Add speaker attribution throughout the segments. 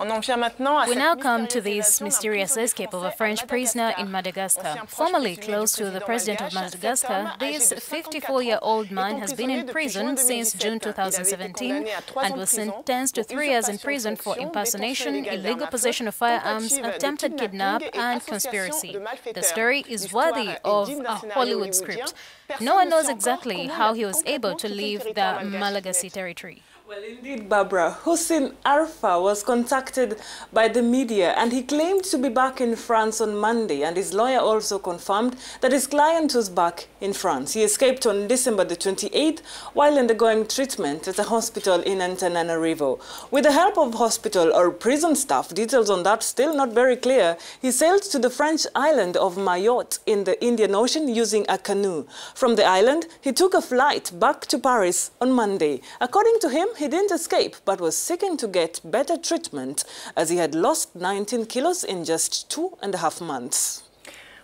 Speaker 1: We now come to this mysterious escape of a French prisoner in Madagascar. Formerly close to the president of Madagascar, this 54-year-old man has been in prison since June 2017 and was sentenced to 3 years in prison for impersonation, illegal possession of firearms, attempted kidnap and conspiracy. The story is worthy of a Hollywood script. No one knows exactly how he was able to leave the Malagasy territory.
Speaker 2: Well, indeed, Barbara. Houcine Arfa was contacted by the media and he claimed to be back in France on Monday, and his lawyer also confirmed that his client was back in France. He escaped on December the 28th while undergoing treatment at a hospital in Antananarivo. With the help of hospital or prison staff, details on that still not very clear, he sailed to the French island of Mayotte in the Indian Ocean using a canoe. From the island, he took a flight back to Paris on Monday. According to him, he didn't escape, but was seeking to get better treatment as he had lost 19 kilos in just 2.5 months.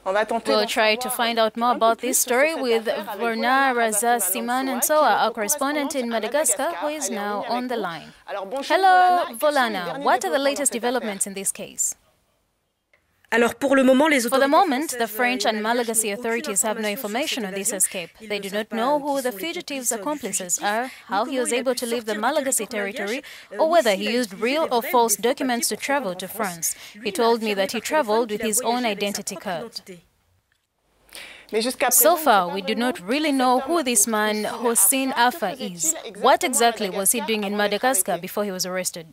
Speaker 1: We'll try to find out more about this story with Vorna Raza Siman and Soa, our correspondent in Madagascar, who is now on the line. Hello, Volana. What are the latest developments in this case?
Speaker 3: For
Speaker 1: the moment, the French and Malagasy authorities have no information on this escape. They do not know who the fugitive's accomplices are, how he was able to leave the Malagasy territory, or whether he used real or false documents to travel to France. He told me that he traveled with his own identity card. So far, we do not really know who this man, Houcine Arfa, is. What exactly was he doing in Madagascar before he was arrested?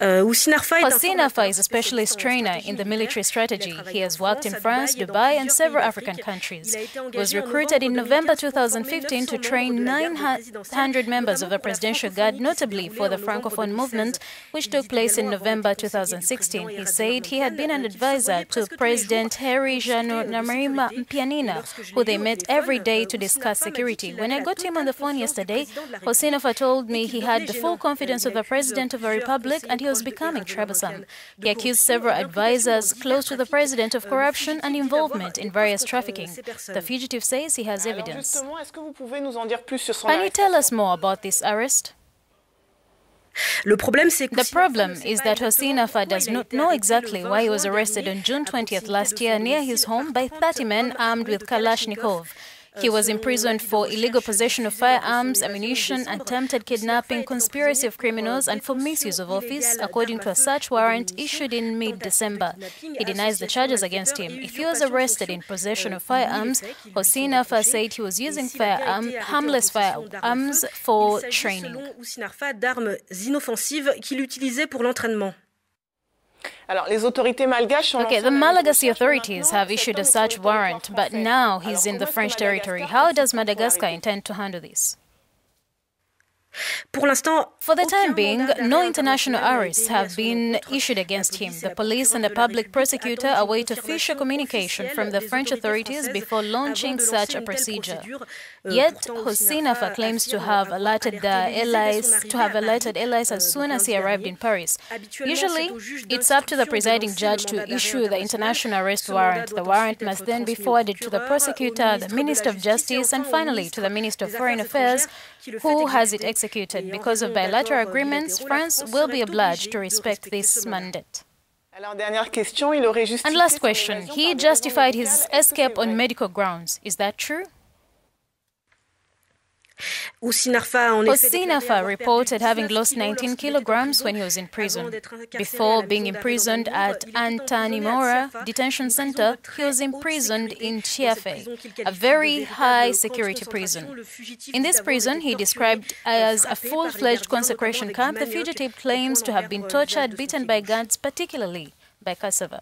Speaker 3: Houcine
Speaker 1: Arfa is a specialist trainer in the military strategy. He has worked in France, Dubai and several African countries. He was recruited in November 2015 to train 900 members of the Presidential Guard, notably for the Francophone movement, which took place in November 2016. He said he had been an advisor to President Antananarivo, who they met every day to discuss security. When I got him on the phone yesterday, Houcine Arfa told me he had the full confidence of the President of the Republic and he was becoming troublesome. He accused several advisors close to the president of corruption and involvement in various trafficking. The fugitive says he has evidence. Can you tell us more about this arrest? The problem is that Houcine Arfa does not know exactly why he was arrested on June 20th last year near his home by 30 men armed with Kalashnikov. He was imprisoned for illegal possession of firearms, ammunition, attempted kidnapping, conspiracy of criminals, and for misuse of office, according to a search warrant issued in mid-December. He denies the charges against him. If he was arrested in possession of firearms, Houcine Arfa said he was using harmless firearms for training. The Malagasy authorities have issued a search warrant, but now he's in the French territory. How does Madagascar intend to handle this? For the time being, no international arrests have been issued against him. The police and the public prosecutor await official communication from the French authorities before launching such a procedure. Yet, Houcine Arfa claims to have alerted allies as soon as he arrived in Paris. Usually, it's up to the presiding judge to issue the international arrest warrant. The warrant must then be forwarded to the prosecutor, the Minister of Justice, and finally to the Minister of Foreign Affairs, who has it executed. Because of bilateral agreements, France will be obliged to respect this mandate. And last question, he justified his escape on medical grounds. Is that true? Houcine Arfa reported having lost 19 kilograms when he was in prison. Before being imprisoned at Antananarivo detention center, he was imprisoned in Chiafe, a very high-security prison. In this prison, he described as a full-fledged concentration camp, the fugitive claims to have been tortured, beaten by guards, particularly by cassava.